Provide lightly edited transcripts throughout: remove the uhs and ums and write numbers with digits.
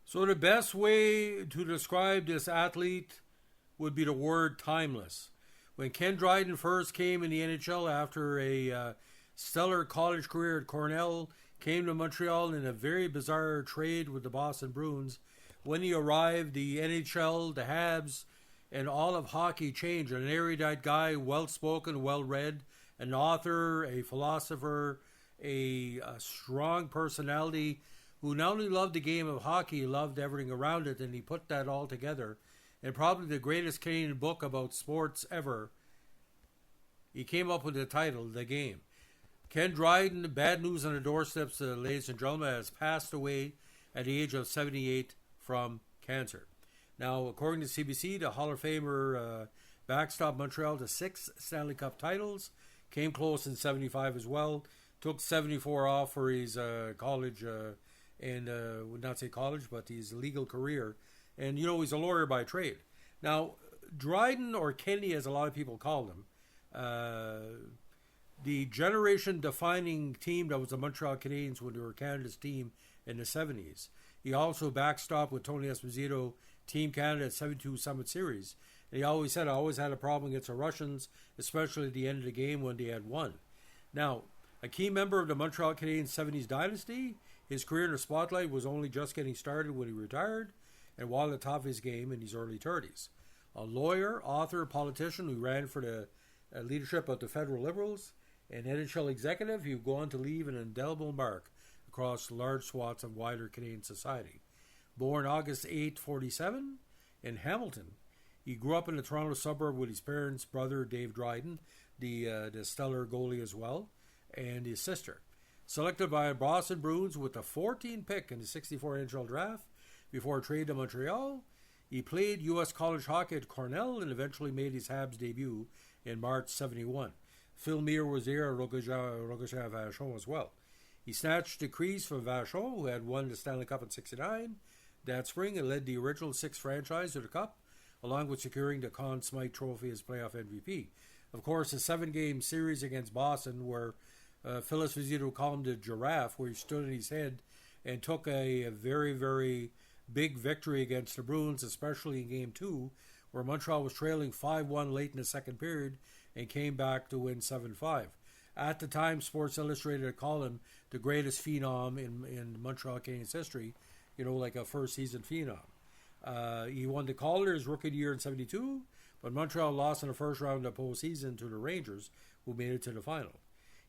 So the best way to describe this athlete would be the word timeless. When Ken Dryden first came in the NHL after a stellar college career at Cornell, came to Montreal in a very bizarre trade with the Boston Bruins. When he arrived, the NHL, the Habs, and all of hockey changed. An erudite guy, well-spoken, well-read, an author, a philosopher, a strong personality who not only loved the game of hockey, he loved everything around it, and he put that all together. And probably the greatest Canadian book about sports ever, he came up with the title, The Game. Ken Dryden, bad news on the doorsteps, ladies and gentlemen, has passed away at the age of 78 from cancer. Now, according to CBC, the Hall of Famer backstopped Montreal to 6 Stanley Cup titles, came close in 75 as well, took 74 off for his college, would not say college, but his legal career. And, he's a lawyer by trade. Now, Dryden, or Kenny as a lot of people called him, the generation-defining team that was the Montreal Canadiens when they were Canada's team in the 70s. He also backstopped with Tony Esposito, Team Canada at 72 Summit Series. And he always said, I always had a problem against the Russians, especially at the end of the game when they had won. Now, a key member of the Montreal Canadiens 70s dynasty, his career in the spotlight was only just getting started when he retired, and while at the top of his game in his early 30s. A lawyer, author, politician who ran for the leadership of the Federal Liberals, an NHL executive, he would go on to leave an indelible mark across large swaths of wider Canadian society. Born August 8, 47, in Hamilton, he grew up in the Toronto suburb with his parents' brother, Dave Dryden, the stellar goalie as well, and his sister. Selected by Boston Bruins with the 14th pick in the 64 NHL draft before a trade to Montreal, he played U.S. college hockey at Cornell and eventually made his Habs debut in March 71. Phil Mear was there at Rocochet Vachon as well. He snatched the crease from Vachon, who had won the Stanley Cup in 69 that spring and led the original 6 franchise to the Cup, along with securing the Conn Smythe Trophy as playoff MVP. Of course, a 7-game series against Boston where Phyllis Esposito called him the giraffe, where he stood on his head and took a very, very big victory against the Bruins, especially in Game 2, where Montreal was trailing 5-1 late in the second period and came back to win 7-5. At the time, Sports Illustrated called him the greatest phenom in Montreal Canadiens history, like a first-season phenom. He won the Calder his rookie year in 72, but Montreal lost in the first round of the postseason to the Rangers, who made it to the final.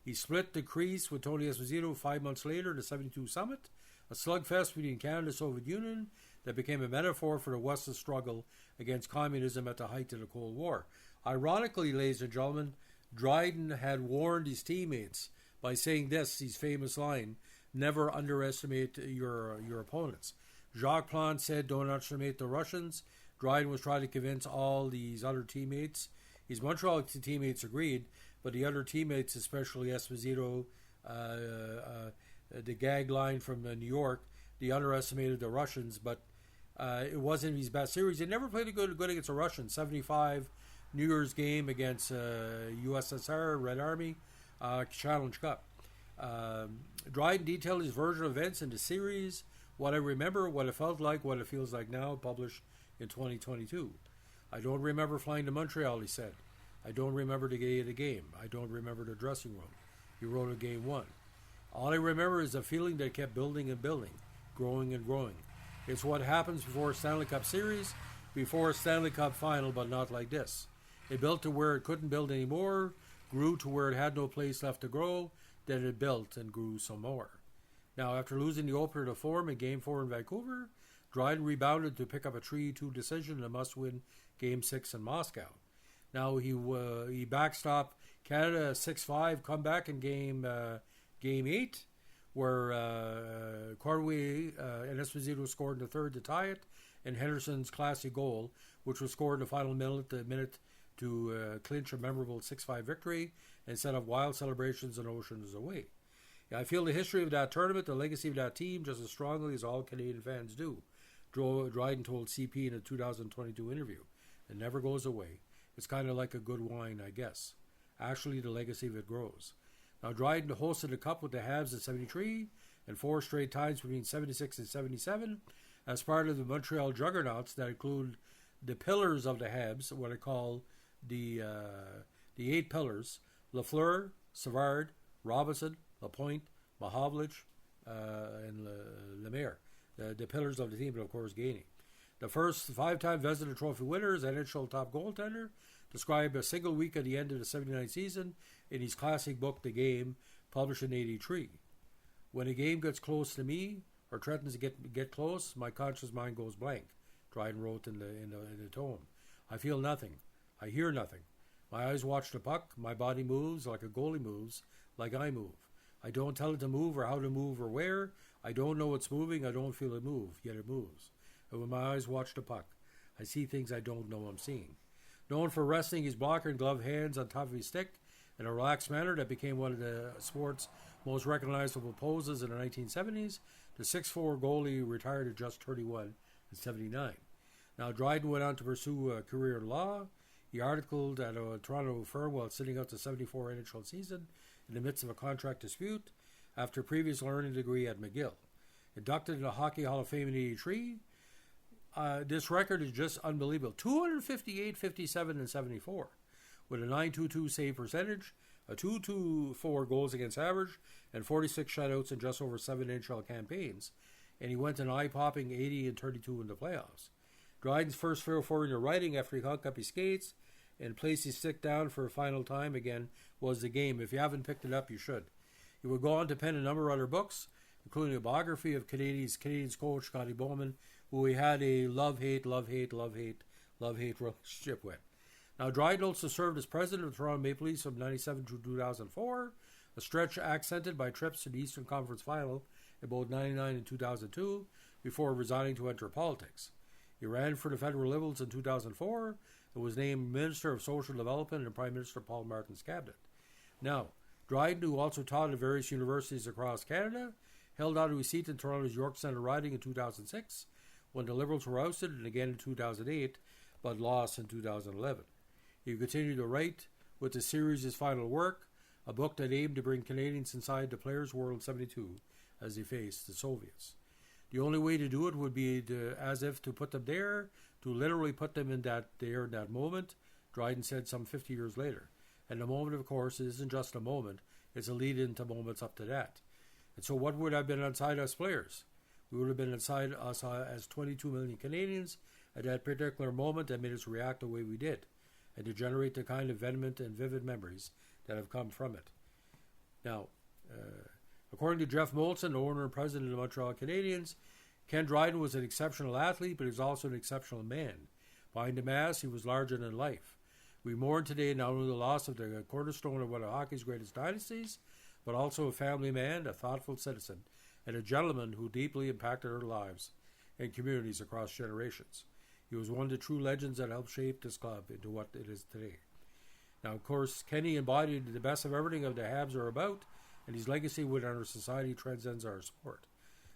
He split the crease with Tony Esposito 5 months later in the 72 Summit, a slugfest between Canada and the Soviet Union that became a metaphor for the West's struggle against communism at the height of the Cold War. Ironically, ladies and gentlemen, Dryden had warned his teammates by saying his famous line, never underestimate your opponents. Jacques Plante said, don't underestimate the Russians. Dryden was trying to convince all these other teammates. His Montreal teammates agreed, but the other teammates, especially Esposito, the gag line from New York, they underestimated the Russians, but it wasn't his best series. He never played good against the Russians. 75 New Year's game against USSR, Red Army, Challenge Cup. Dryden detailed his version of events in the series, what I remember, what it felt like, what it feels like now, published in 2022. I don't remember flying to Montreal, he said. I don't remember the day of the game. I don't remember the dressing room. He wrote of Game 1. All I remember is a feeling that kept building and building, growing and growing. It's what happens before a Stanley Cup series, before a Stanley Cup final, but not like this. It built to where it couldn't build anymore, grew to where it had no place left to grow, then it built and grew some more. Now, after losing the opener to Forum in Game 4 in Vancouver, Dryden rebounded to pick up a 3-2 decision in a must-win Game 6 in Moscow. Now, he backstopped Canada 6-5 comeback in Game 8, where Corway and Esposito scored in the third to tie it, and Henderson's classic goal, which was scored in the final minute to clinch a memorable 6-5 victory and set up wild celebrations and oceans away. I feel the history of that tournament, the legacy of that team, just as strongly as all Canadian fans do. Dryden told CP in a 2022 interview. It never goes away. It's kind of like a good wine, I guess. Actually, the legacy of it grows. Now, Dryden hosted the Cup with the Habs in 73 and 4 straight times between 76 and 77. as part of the Montreal juggernauts that include the pillars of the Habs, what I call the 8 pillars: Lafleur, Savard, Robinson, Lapointe, Mahovlich, and Lemaire. The pillars of the team, but of course Gainey. The first 5-time Vezina Trophy winners, NHL top goaltender, described a single week at the end of the 79 season in his classic book, The Game, published in 83. When a game gets close to me, or threatens to get close, my conscious mind goes blank, Dryden wrote in the tome. I feel nothing. I hear nothing. My eyes watch the puck. My body moves like a goalie moves, like I move. I don't tell it to move or how to move or where. I don't know it's moving. I don't feel it move, yet it moves. And when my eyes watch the puck, I see things I don't know I'm seeing. Known for resting his blocker and gloved hands on top of his stick in a relaxed manner that became one of the sport's most recognizable poses in the 1970s, the 6'4" goalie retired at just 31 in 79. Now, Dryden went on to pursue a career in law. He articled at a Toronto firm while sitting out the 74 NHL season in the midst of a contract dispute after a previous learning degree at McGill. Inducted in the Hockey Hall of Fame in 83, this record is just unbelievable. 258, 57, and 74 with a .922 save percentage, a .224 goals against average, and 46 shutouts in just over 7 NHL campaigns. And he went an eye-popping 80 and 32 in the playoffs. Dryden's first fair forward in writing after he hung up his skates and placed his stick down for a final time again was The Game. If you haven't picked it up, you should. He would go on to pen a number of other books, including a biography of Canadiens coach Scotty Bowman, who he had a love-hate relationship with. Now, Dryden also served as president of the Toronto Maple Leafs from 1997 to 2004, a stretch accented by trips to the Eastern Conference Final in both 1999 and 2002, before resigning to enter politics. He ran for the federal Liberals in 2004 and was named Minister of Social Development in Prime Minister Paul Martin's cabinet. Now, Dryden, who also taught at various universities across Canada, held on to his seat in Toronto's York Centre riding in 2006, when the Liberals were ousted, and again in 2008, but lost in 2011. He continued to write with the series' his final work, a book that aimed to bring Canadians inside the Players' World 72 as they faced the Soviets. The only way to do it would be as if to put them there, to literally put them in that moment, Dryden said some 50 years later. And the moment, of course, isn't just a moment, it's a lead-in to moments up to that. And so what would have been inside us players? We would have been inside us as 22 million Canadians at that particular moment that made us react the way we did, and to generate the kind of vehement and vivid memories that have come from it. Now, according to Jeff Molson, the owner and president of the Montreal Canadiens, Ken Dryden was an exceptional athlete, but he was also an exceptional man. Behind the mask, he was larger than life. We mourn today not only the loss of the cornerstone of one of hockey's greatest dynasties, but also a family man, a thoughtful citizen, and a gentleman who deeply impacted our lives and communities across generations. He was one of the true legends that helped shape this club into what it is today. Now, of course, Kenny embodied the best of everything of the Habs are about, and his legacy within our society transcends our sport.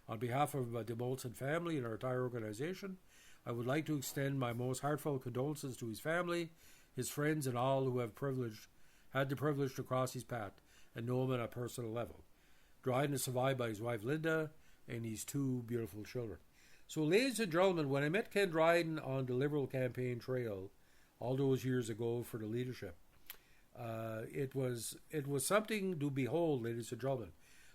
On behalf of the Molson family and our entire organization, I would like to extend my most heartfelt condolences to his family, his friends, and all who have had the privilege to cross his path and know him on a personal level. Dryden is survived by his wife Linda and his 2 beautiful children. So, ladies and gentlemen, when I met Ken Dryden on the Liberal campaign trail all those years ago for the leadership, it was something to behold, ladies and gentlemen.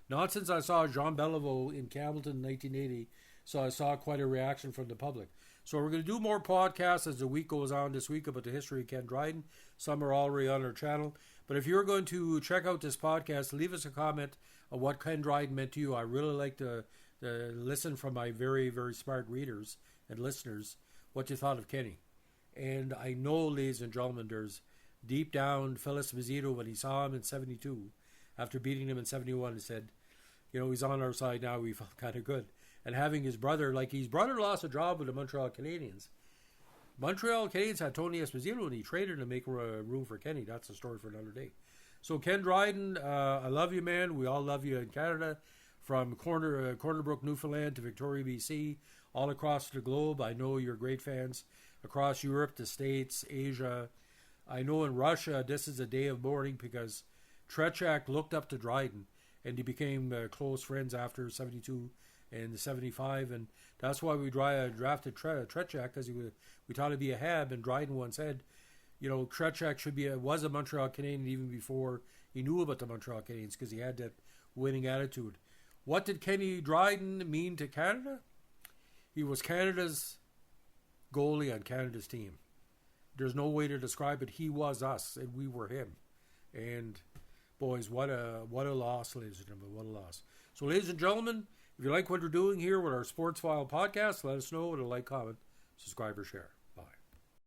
Not since I saw Jean Beliveau in Campbellton in 1980, so I saw quite a reaction from the public. So we're going to do more podcasts as the week goes on this week about the history of Ken Dryden. Some are already on our channel. But if you're going to check out this podcast, leave us a comment on what Ken Dryden meant to you. I really like to listen from my very, very smart readers and listeners what you thought of Kenny. And I know, ladies and gentlemen, there's deep down Phyllis Mazzito, when he saw him in 72, after beating him in 71, he said, you know, he's on our side now. We felt kind of good. And having his brother, like his brother lost a job with the Montreal Canadiens. Montreal Canadiens had Tony Esposito, and he traded to make room for Kenny. That's a story for another day. So Ken Dryden, I love you, man. We all love you in Canada. From Corner Brook, Newfoundland to Victoria, BC, all across the globe. I know you're great fans across Europe, the States, Asia. I know in Russia, this is a day of mourning because Tretiak looked up to Dryden, and he became close friends after 72 in the 75, and that's why we drafted Tretiak, because we thought he'd be a Hab, and Dryden once said, Tretiak was a Montreal Canadien even before he knew about the Montreal Canadiens, because he had that winning attitude. What did Kenny Dryden mean to Canada? He was Canada's goalie on Canada's team. There's no way to describe it. He was us, and we were him. And boys, what a loss, ladies and gentlemen, what a loss. So, ladies and gentlemen, if you like what we're doing here with our Sports File podcast, let us know with a like, comment, subscribe, or share.